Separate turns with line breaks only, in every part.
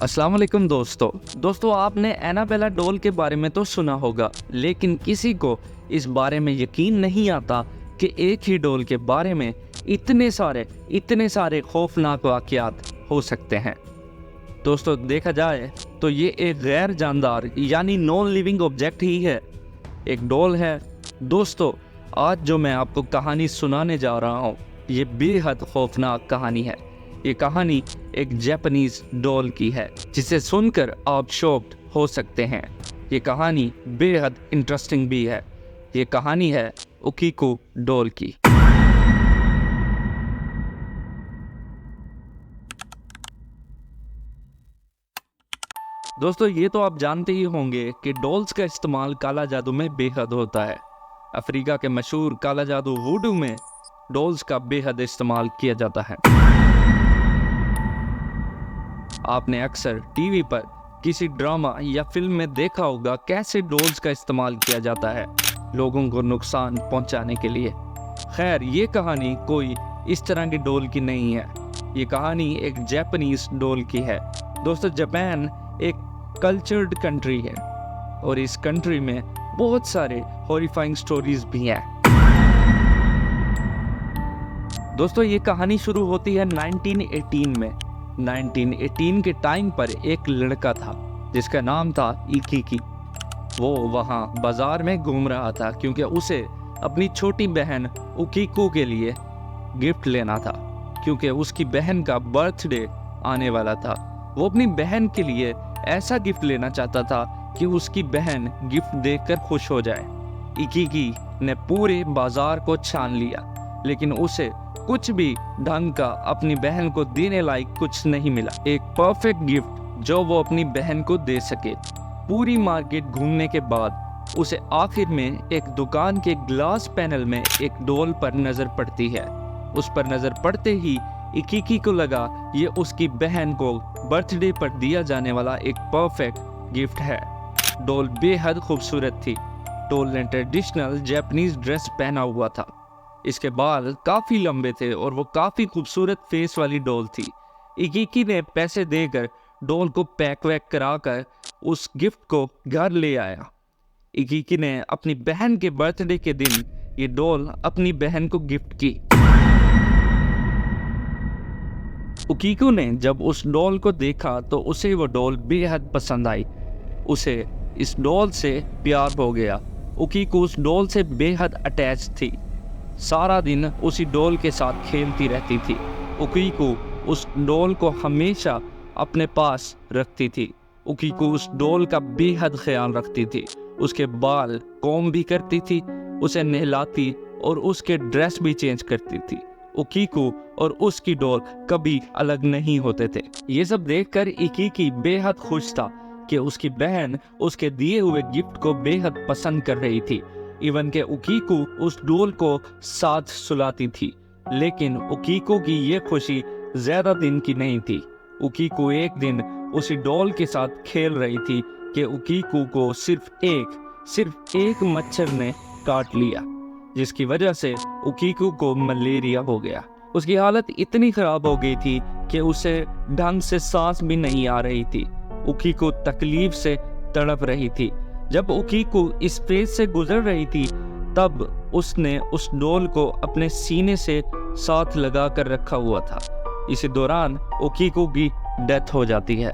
अस्सलाम वालेकुम दोस्तों आपने एनाबेला डॉल के बारे में तो सुना होगा, लेकिन किसी को इस बारे में यकीन नहीं आता कि एक ही डॉल के बारे में इतने सारे खौफनाक वाक़यात हो सकते हैं। दोस्तों देखा जाए तो ये एक गैर जानदार यानी नॉन लिविंग ऑब्जेक्ट ही है, एक डॉल है। दोस्तों आज जो मैं आपको कहानी सुनाने जा रहा हूँ ये बेहद खौफनाक कहानी है। ये कहानी एक जापानीज डॉल की है जिसे सुनकर आप शॉक्ड हो सकते हैं। ये कहानी बेहद इंटरेस्टिंग भी है। ये कहानी है ओकीको डॉल की। दोस्तों ये तो आप जानते ही होंगे कि डॉल्स का इस्तेमाल काला जादू में बेहद होता है। अफ्रीका के मशहूर काला जादू वुडू में डॉल्स का बेहद इस्तेमाल किया जाता है। आपने अक्सर टीवी पर किसी ड्रामा या फिल्म में देखा होगा कैसे डॉल्स का इस्तेमाल किया जाता है लोगों को नुकसान पहुंचाने के लिए। खैर ये कहानी कोई इस तरह की डॉल की नहीं है, ये कहानी एक जापानीज डॉल की है। दोस्तों जापान एक कल्चर्ड कंट्री है और इस कंट्री में बहुत सारे हॉरिफाइंग स्टोरीज भी हैं। दोस्तों ये कहानी शुरू होती है 1918 में। 1918 के टाइम पर एक लड़का था जिसका नाम था इकिकी। वो वहाँ बाजार में घूम रहा था क्योंकि उसे अपनी छोटी बहन ओकीको के लिए गिफ्ट लेना था, क्योंकि उसकी बहन का बर्थडे आने वाला था। वो अपनी बहन के लिए ऐसा गिफ्ट लेना चाहता था कि उसकी बहन गिफ्ट देखकर खुश हो जाए। इकिकी ने पूरे बाजार को छान लिया, लेकिन उसे कुछ भी ढंग का अपनी बहन को देने लायक कुछ नहीं मिला, एक परफेक्ट गिफ्ट जो वो अपनी बहन को दे सके। पूरी मार्केट घूमने के बाद उसे आखिर में एक दुकान के ग्लास पैनल में एक डॉल पर नजर पड़ती है। उस पर नजर पड़ते ही इकिकी को लगा ये उसकी बहन को बर्थडे पर दिया जाने वाला एक परफेक्ट गिफ्ट है। डॉल बेहद खूबसूरत थी। डॉल ने ट्रेडिशनल जापानीज ड्रेस पहना हुआ था, इसके बाल काफी लंबे थे और वो काफी खूबसूरत फेस वाली डॉल थी। इकिकी ने पैसे देकर डॉल को पैक वैक कराकर उस गिफ्ट को घर ले आया। इकिकी ने अपनी बहन के बर्थडे के दिन ये डॉल अपनी बहन को गिफ्ट की। ओकीको ने जब उस डॉल को देखा तो उसे वो डॉल बेहद पसंद आई। उसे इस डॉल से प्यार हो गया। ओकीको उस डॉल से बेहद अटैच थी, सारा दिन उसी डॉल के साथ खेलती रहती थी। ओकीको उस डॉल को हमेशा अपने पास रखती थी। ओकीको उस डॉल का बेहद ख्याल रखती थी, उसके बाल कॉम्ब भी करती थी, उसे नहलाती और उसके ड्रेस भी चेंज करती थी। ओकीको और उसकी डॉल कभी अलग नहीं होते थे। ये सब देखकर इकिकी बेहद खुश था कि उसकी बहन उसके दिए हुए गिफ्ट को बेहद पसंद कर रही थी। इवन के ओकीको उस डॉल को साथ सुलाती थी, लेकिन ओकीको की ये खुशी ज्यादा दिन की नहीं थी। ओकीको एक दिन उसी डॉल के साथ खेल रही थी कि ओकीको को सिर्फ एक मच्छर ने काट लिया, जिसकी वजह से ओकीको को मलेरिया हो गया। उसकी हालत इतनी खराब हो गई थी कि उसे ढंग से सांस भी नहीं आ रही थी। ओकीको तकलीफ से तड़प रही थी। जब ओकीको इस फेज से गुजर रही थी तब उसने उस डॉल को अपने सीने से साथ लगा कर रखा हुआ था। इसी दौरान ओकीको की डेथ हो जाती है।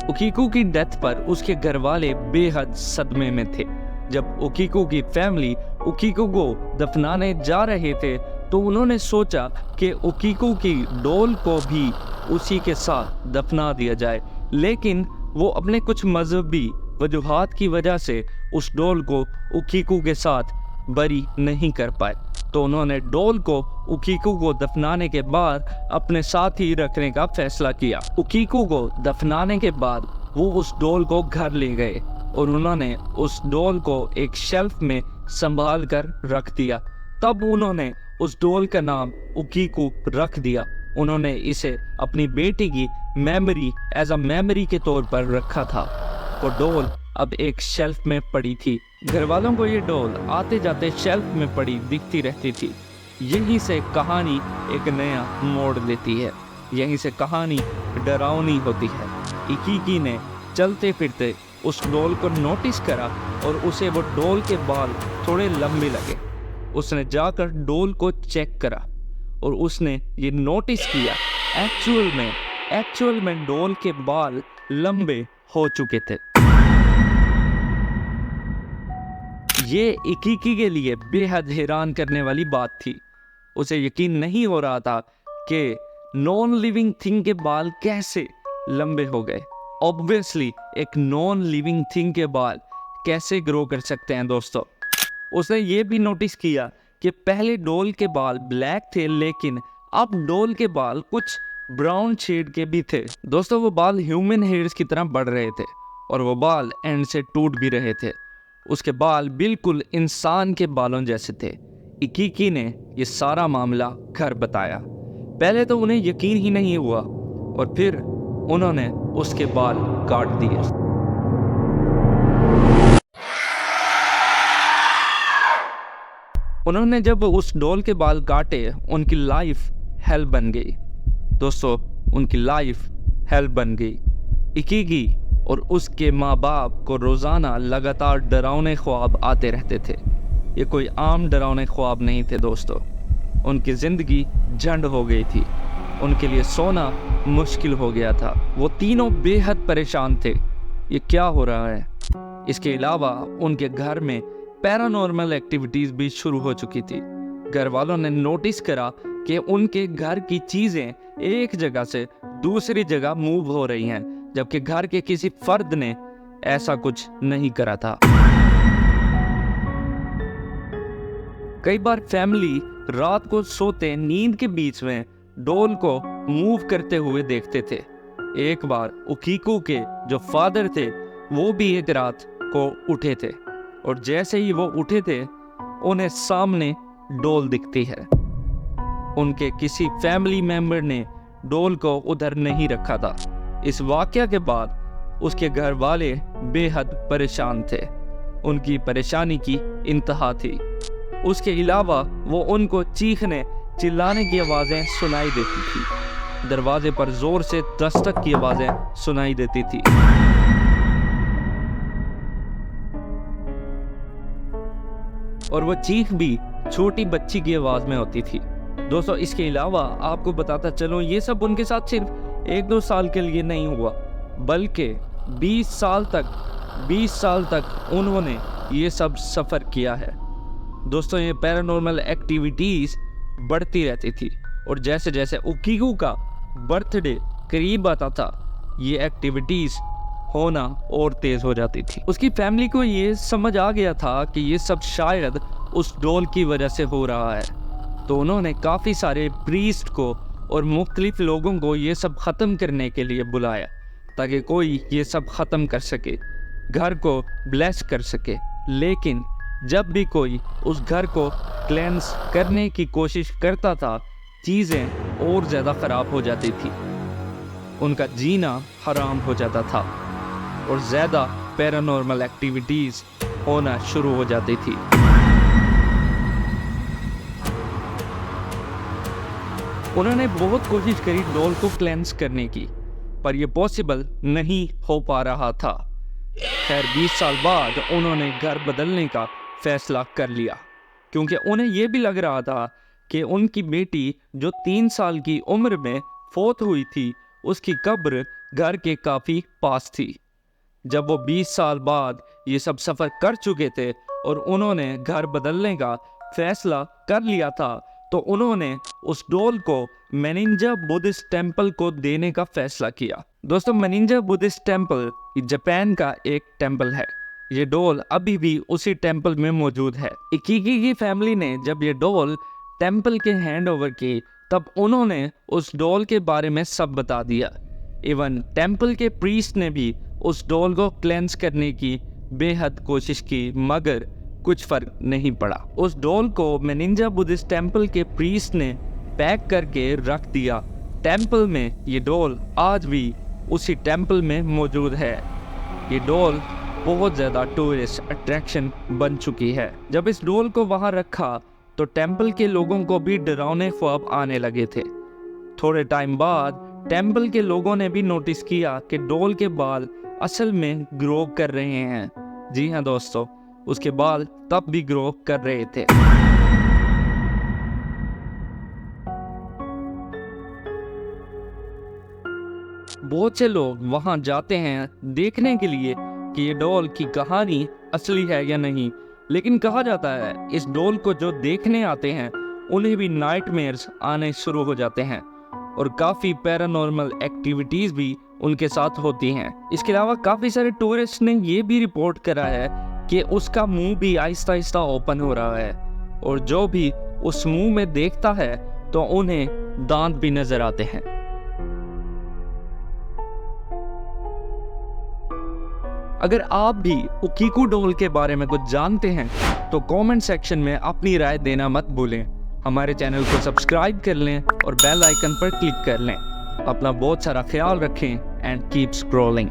ओकीको की डेथ पर उसके घर वाले बेहद सदमे में थे। जब ओकीको की फैमिली ओकीको को दफनाने जा रहे थे तो उन्होंने सोचा कि ओकीको की डॉल को भी उसी के साथ दफना दिया जाए, लेकिन वो अपने कुछ मजहबी वजूहात की वजह से उस डॉल को ओकीको के साथ बरी नहीं कर पाए। तो उन्होंने डॉल को ओकीको को दफनाने के बाद अपने साथ ही रखने का फैसला किया। ओकीको को दफनाने के बाद वो उस डॉल को घर ले गए और उन्होंने उस डॉल को एक शेल्फ में संभाल कर रख दिया। तब उन्होंने उस डॉल का नाम ओकीको रख दिया। उन्होंने इसे अपनी बेटी की मेमोरी एज अ मेमोरी के तौर पर रखा था। वो डॉल अब एक शेल्फ में पड़ी थी। घर वालों को ये डॉल आते जाते शेल्फ में पड़ी दिखती रहती थी। यहीं से कहानी एक नया मोड़ लेती है, यहीं से कहानी डरावनी होती है। इकीकी ने चलते फिरते उस डॉल को नोटिस करा और उसे वो डॉल के बाल थोड़े लंबे लगे। उसने जाकर डॉल को चेक करा और उसने ये नोटिस किया एक्चुअल में डॉल के बाल लंबे हो चुके थे। ये इकीकी के लिए बेहद हैरान करने वाली बात थी। उसे यकीन नहीं हो रहा था कि नॉन लिविंग थिंग के बाल कैसे लंबे हो गए। ऑब्वियसली एक नॉन लिविंग थिंग के बाल कैसे ग्रो कर सकते हैं दोस्तों। उसने ये भी नोटिस किया कि पहले डॉल के बाल ब्लैक थे, लेकिन अब डॉल के बाल कुछ ब्राउन शेड के भी थे। दोस्तों वो बाल ह्यूमन हेयर्स की तरह बढ़ रहे थे और वो बाल एंड से टूट भी रहे थे। उसके बाल बिल्कुल इंसान के बालों जैसे थे। इकीकी ने ये सारा मामला घर बताया। पहले तो उन्हें यकीन ही नहीं हुआ और फिर उन्होंने उसके बाल काट दिए। उन्होंने जब उस डॉल के बाल काटे, उनकी लाइफ हेल बन गई। दोस्तों उनकी लाइफ हेल बन गई। इकीकी और उसके माँ बाप को रोज़ाना लगातार डरावने ख्वाब आते रहते थे। ये कोई आम डरावने ख्वाब नहीं थे दोस्तों। उनकी ज़िंदगी झंड हो गई थी, उनके लिए सोना मुश्किल हो गया था। वो तीनों बेहद परेशान थे, ये क्या हो रहा है। इसके अलावा उनके घर में पैरानॉर्मल एक्टिविटीज़ भी शुरू हो चुकी थी। घर वालों ने नोटिस करा कि उनके घर की चीज़ें एक जगह से दूसरी जगह मूव हो रही हैं, जबकि घर के किसी फर्द ने ऐसा कुछ नहीं करा था। कई बार फैमिली रात को सोते नींद के बीच में डॉल को मूव करते हुए देखते थे। एक बार उकीको के जो फादर थे वो भी एक रात को उठे थे और जैसे ही वो उठे थे उन्हें सामने डॉल दिखती है। उनके किसी फैमिली मेंबर ने डॉल को उधर नहीं रखा था। इस वाकया के बाद उसके घर वाले बेहद परेशान थे। उनकी परेशानी की इंतहा थी। उसके अलावा वो उनको चीखने चिल्लाने की आवाज़ें सुनाई देती थी। दरवाजे पर जोर से दस्तक की आवाज़ें सुनाई देती थी। और वो चीख भी छोटी बच्ची की आवाज़ में होती थी। दोस्तों इसके अलावा आपको बताता चलूं, ये सब उनके साथ सिर्फ 1-2 साल के लिए नहीं हुआ, बल्कि 20 साल तक उन्होंने ये सब सफ़र किया है। दोस्तों ये पैरानॉर्मल एक्टिविटीज़ बढ़ती रहती थी और जैसे जैसे उकीको का बर्थडे करीब आता था, ये एक्टिविटीज़ होना और तेज़ हो जाती थी। उसकी फैमिली को ये समझ आ गया था कि ये सब शायद उस डॉल की वजह से हो रहा है, तो उन्होंने काफ़ी सारे प्रीस्ट को और मुख्तलिफ लोगों को ये सब ख़त्म करने के लिए बुलाया, ताकि कोई ये सब ख़त्म कर सके, घर को ब्लेस कर सके। लेकिन जब भी कोई उस घर को क्लेंस करने की कोशिश करता था, चीज़ें और ज़्यादा ख़राब हो जाती थी, उनका जीना हराम हो जाता था और ज़्यादा पैरानॉर्मल एक्टिविटीज़ होना शुरू हो जाती थी। उन्होंने बहुत कोशिश करी डॉल को क्लेंस करने की, पर यह पॉसिबल नहीं हो पा रहा था। खैर 20 साल बाद उन्होंने घर बदलने का फैसला कर लिया, क्योंकि उन्हें यह भी लग रहा था कि उनकी बेटी जो 3 साल की उम्र में फौत हुई थी, उसकी कब्र घर के काफ़ी पास थी। जब वो 20 साल बाद ये सब सफ़र कर चुके थे और उन्होंने घर बदलने का फैसला कर लिया था, तो उन्होंने उस डॉल को मेनिंजा बुद्धिस्ट टेम्पल को देने का फैसला किया। दोस्तों मेनिंजा बुद्धिस्ट टेम्पल जापान का एक टेम्पल है। ये डॉल अभी भी उसी टेम्पल में मौजूद है। इकीकी की फैमिली ने जब ये डॉल टेम्पल के हैंड ओवर की, तब उन्होंने उस डॉल के बारे में सब बता दिया। इवन टेम्पल के प्रीस्ट ने भी उस डॉल को क्लेंस करने की बेहद कोशिश की, मगर कुछ फर्क नहीं पड़ा। उस डॉल को मेनिंजा बुद्धिस्ट टेम्पल के प्रीस्ट ने पैक करके रख दिया टेम्पल में। ये डॉल आज भी उसी टेम्पल में मौजूद है। ये डॉल बहुत ज़्यादा टूरिस्ट अट्रैक्शन बन चुकी है। जब इस डॉल को वहाँ रखा तो टेम्पल के लोगों को भी डरावने ख्वाब आने लगे थे। थोड़े टाइम बाद टेम्पल के लोगों ने भी नोटिस किया कि डॉल के बाल असल में ग्रो कर रहे हैं। जी हाँ दोस्तों, उसके बाल तब भी ग्रो कर रहे थे। बहुत से लोग वहां जाते हैं देखने के लिए कि ये डॉल की कहानी असली है या नहीं, लेकिन कहा जाता है इस डॉल को जो देखने आते हैं उन्हें भी नाइटमेयर्स आने शुरू हो जाते हैं और काफ़ी पैरानॉर्मल एक्टिविटीज़ भी उनके साथ होती हैं। इसके अलावा काफ़ी सारे टूरिस्ट ने ये भी रिपोर्ट करा है कि उसका मुंह भी आहिस्ता आहिस्ता ओपन हो रहा है और जो भी उस मुंह में देखता है तो उन्हें दांत भी नजर आते हैं। अगर आप भी ओकीकू डॉल के बारे में कुछ जानते हैं तो कमेंट सेक्शन में अपनी राय देना मत भूलें। हमारे चैनल को सब्सक्राइब कर लें और बेल आइकन पर क्लिक कर लें। अपना बहुत सारा ख्याल रखें एंड कीप स्क्रॉलिंग।